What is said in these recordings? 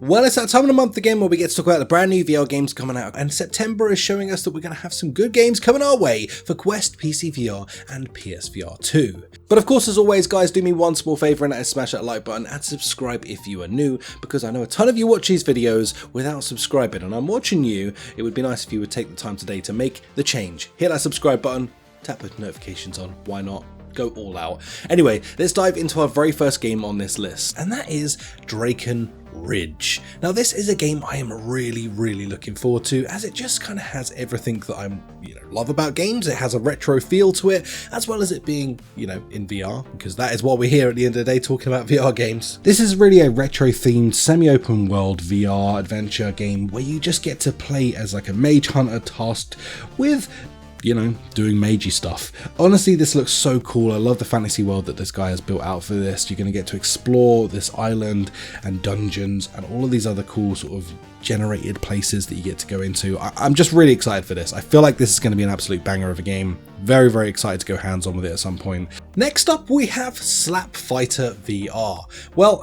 Well, it's that time of the month again where we get to talk about the brand new VR games coming out, and September is showing us that we're going to have some good games coming our way for Quest, PCVR and PSVR 2. But of course, as always guys, do me one small favour, and that is smash that like button and subscribe if you are new, because I know a ton of you watch these videos without subscribing, and I'm watching you. It would be nice if you would take the time today to make the change. Hit that subscribe button, tap the notifications on, why not? Go all out. Anyway, let's dive into our very first game on this list, and that is DrakkenRidge. Now this is a game I am really looking forward to, as it just kind of has everything that I love about games. It has a retro feel to it, as well as it being, in VR, because that is what we're here at the end of the day, talking about VR games. This is really a retro themed semi-open world VR adventure game where you just get to play as like a mage hunter tasked with doing magey stuff. Honestly, this looks so cool. I love the fantasy world that this guy has built out for this. You're going to get to explore this island and dungeons and all of these other cool sort of generated places that you get to go into. I'm just really excited for this. I feel like this is going to be an absolute banger of a game. Very excited to go hands-on with it at some point. Next up, we have Slap Fighter VR. Well,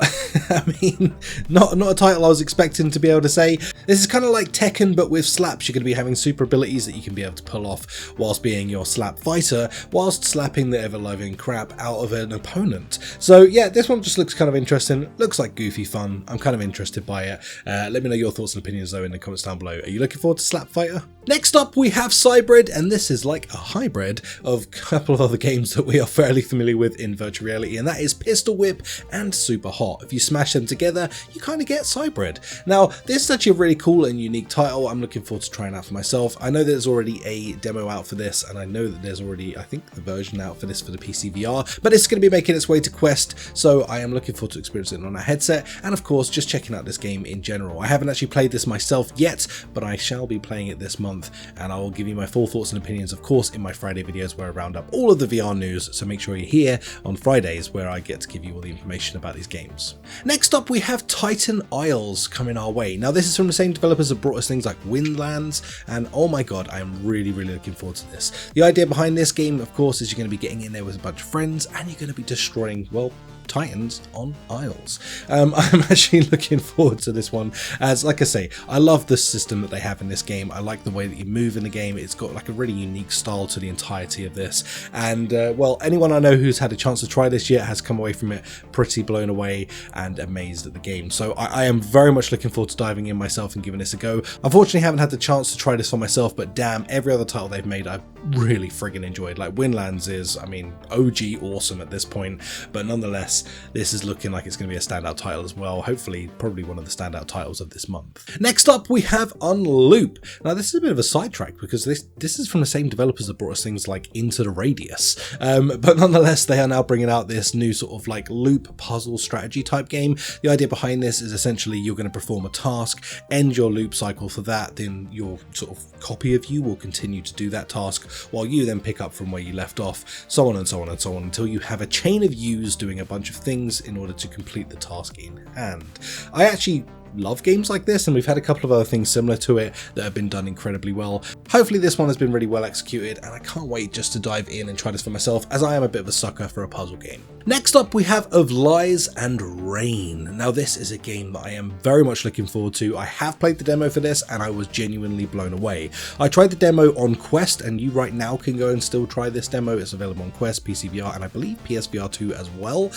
I mean, not a title I was expecting to be able to say. This is kind of like Tekken, but with slaps. You're going to be having super abilities that you can be able to pull off whilst being your slap fighter, whilst slapping the ever-loving crap out of an opponent. So yeah, this one just looks kind of interesting. Looks like goofy fun. I'm kind of interested by it. Let me know your thoughts and opinions though in the comments down below. Are you looking forward to Slap Fighter? Next up, we have CYBRID, and this is like a hybrid of a couple of other games that we are fairly familiar with in virtual reality, and that is Pistol Whip and Super Hot. If you smash them together, you kind of get CYBRID. Now, this is actually a really cool and unique title. I'm looking forward to trying out for myself. I know there's already a demo out for this, and I know that there's already, I think, the version out for this for the PCVR, but it's going to be making its way to Quest, so I am looking forward to experiencing it on a headset, and of course, just checking out this game in general. I haven't actually played this myself yet, but I shall be playing it this month, and I will give you my full thoughts and opinions, of course, in my Friday videos where I round up all of the VR news, so make sure you're here on Fridays where I get to give you all the information about these games. Next up, we have Titan Isles coming our way. Now this is from the same developers that brought us things like Windlands, and oh my god, I am really looking forward to this. The idea behind this game, of course, is you're going to be getting in there with a bunch of friends, and you're going to be destroying, well, Titans on isles. I'm actually looking forward to this one, as like I say, I love the system that they have in this game. I like the way that you move in the game. It's got like a really unique style to the entirety of this, and well, anyone I know who's had a chance to try this yet has come away from it pretty blown away and amazed at the game. So I am very much looking forward to diving in myself and giving this a go. Unfortunately, haven't had the chance to try this for myself, but damn, every other title they've made I've really friggin' enjoyed. Like Windlands is, I mean, OG awesome at this point, but nonetheless, this is looking like it's going to be a standout title as well. Hopefully, probably one of the standout titles of this month. Next up, we have UnLoop. Now, this is a bit of a sidetrack because this is from the same developers that brought us things like Into the Radius. But nonetheless, they are now bringing out this new sort of like loop puzzle strategy type game. The idea behind this is essentially you're going to perform a task, end your loop cycle for that, then your sort of copy of you will continue to do that task while you then pick up from where you left off, so on and so on and so on, until you have a chain of yous doing a bunch of things in order to complete the task in hand. I actually love games like this, and we've had a couple of other things similar to it that have been done incredibly well. Hopefully this one has been really well executed, and I can't wait just to dive in and try this for myself, as I am a bit of a sucker for a puzzle game. Next up, we have Of Lies and Rain. Now this is a game that I am very much looking forward to. I have played the demo for this and I was genuinely blown away. I tried the demo on Quest, and you right now can go and still try this demo. It's available on Quest, PCVR, and I believe PSVR 2 as well.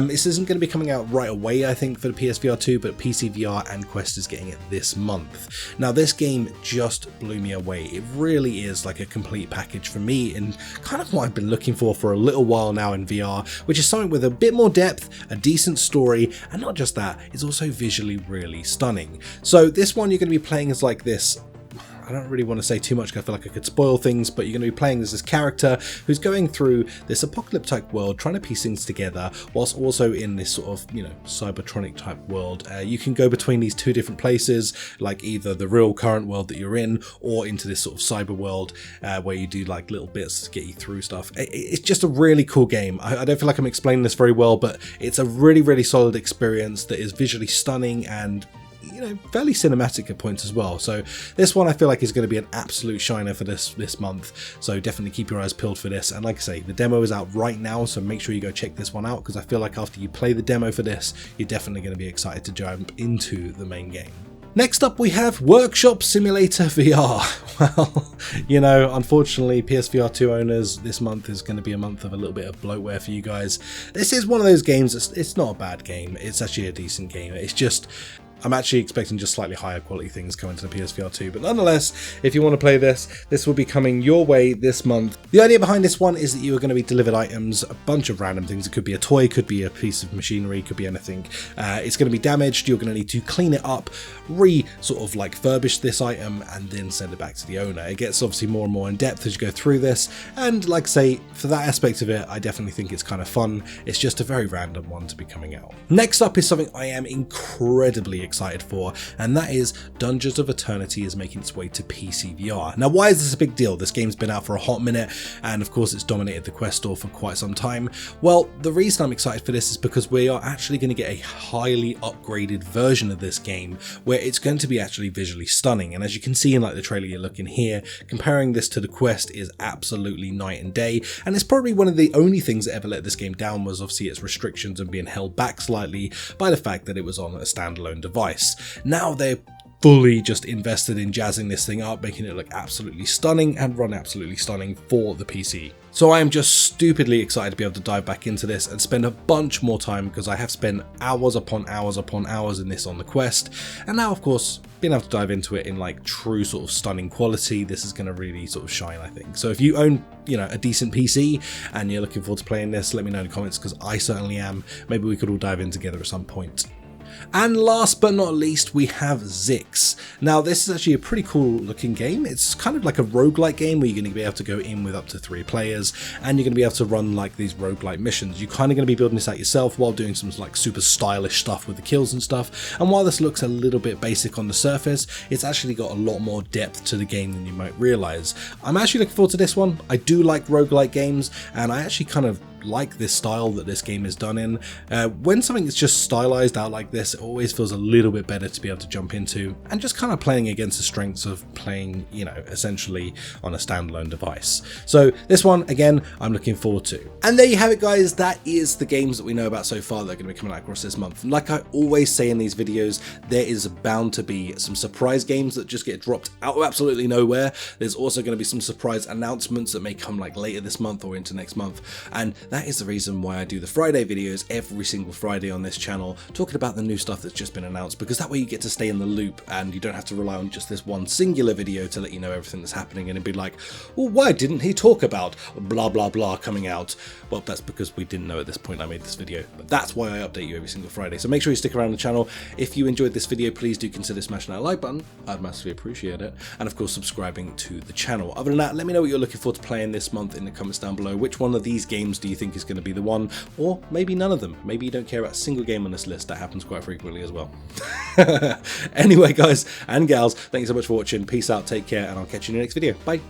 This isn't going to be coming out right away, I think, for the PSVR 2, but PCVR and Quest is getting it this month. Now this game just blew me away. It really is like a complete package for me, and kind of what I've been looking for a little while now in VR, which is something with a bit more depth, a decent story, and not just that, it's also visually really stunning. So this one you're going to be playing as like this, I don't really want to say too much because I feel like I could spoil things, but you're going to be playing as this character who's going through this apocalyptic world, trying to piece things together, whilst also in this sort of, cybertronic type world. You can go between these two different places, like either the real current world that you're in, or into this sort of cyber world where you do like little bits to get you through stuff. It's just a really cool game. I don't feel like I'm explaining this very well, but it's a really solid experience that is visually stunning and you know, fairly cinematic at points as well. So this one I feel like is going to be an absolute shiner for this month. So definitely keep your eyes peeled for this. And like I say, the demo is out right now, so make sure you go check this one out, because I feel like after you play the demo for this, you're definitely going to be excited to jump into the main game. Next up we have Workshop Simulator VR. Well, you know, unfortunately PSVR 2 owners, this month is going to be a month of a little bit of bloatware for you guys. This is one of those games it's not a bad game, it's actually a decent game. It's just, I'm actually expecting just slightly higher quality things coming to the PSVR 2, but nonetheless, if you want to play this will be coming your way this month. The idea behind this one is that you are going to be delivered items, a bunch of random things. It could be a toy, could be a piece of machinery, could be anything. It's going to be damaged, you're going to need to clean it up, sort of like furbish this item, and then send it back to the owner. It gets obviously more and more in depth as you go through this, and like I say, for that aspect of it, I definitely think it's kind of fun. It's just a very random one to be coming out. Next up is something I am incredibly excited for, and that is Dungeons of Eternity is making its way to PCVR. Now, why is this a big deal? This game's been out for a hot minute, and of course it's dominated the Quest store for quite some time. Well, the reason I'm excited for this is because we are actually going to get a highly upgraded version of this game, where it's going to be actually visually stunning. And as you can see in like the trailer you're looking here, comparing this to the Quest is absolutely night and day, and it's probably one of the only things that ever let this game down was obviously its restrictions and being held back slightly by the fact that it was on a standalone device. Now they're fully just invested in jazzing this thing up, making it look absolutely stunning and run absolutely stunning for the PC. So I am just stupidly excited to be able to dive back into this and spend a bunch more time, because I have spent hours upon hours upon hours in this on the Quest, and now of course being able to dive into it in like true sort of stunning quality, this is going to really sort of shine, I think. So if you own, you know, a decent PC and you're looking forward to playing this, let me know in the comments, because I certainly am. Maybe we could all dive in together at some point. And last but not least, we have Zyx. Now this is actually a pretty cool looking game. It's kind of like a roguelike game where you're going to be able to go in with up to 3 players, and you're going to be able to run like these roguelike missions. You're kind of going to be building this out yourself while doing some like super stylish stuff with the kills and stuff. And while this looks a little bit basic on the surface, it's actually got a lot more depth to the game than you might realize. I'm actually looking forward to this one. I do like roguelike games, and I actually kind of like this style that this game is done in. When something is just stylized out like this, it always feels a little bit better to be able to jump into, and just kind of playing against the strengths of playing, you know, essentially on a standalone device. So this one, again, I'm looking forward to. And there you have it, guys. That is the games that we know about so far that are going to be coming out across this month. And like I always say in these videos, there is bound to be some surprise games that just get dropped out of absolutely nowhere. There's also going to be some surprise announcements that may come like later this month or into next month, and that is the reason why I do the Friday videos every single Friday on this channel, talking about the new stuff that's just been announced, because that way you get to stay in the loop and you don't have to rely on just this one singular video to let you know everything that's happening and be like, well, why didn't he talk about blah blah blah coming out? Well, that's because we didn't know at this point I made this video, but that's why I update you every single Friday. So make sure you stick around the channel. If you enjoyed this video, please do consider smashing that like button. I'd massively appreciate it, and of course subscribing to the channel. Other than that, let me know what you're looking forward to playing this month in the comments down below. Which one of these games do you think is going to be the one, or maybe none of them? Maybe you don't care about a single game on this list. That happens quite frequently as well. Anyway, guys and gals, thank you so much for watching. Peace out, take care, and I'll catch you in the next video. Bye.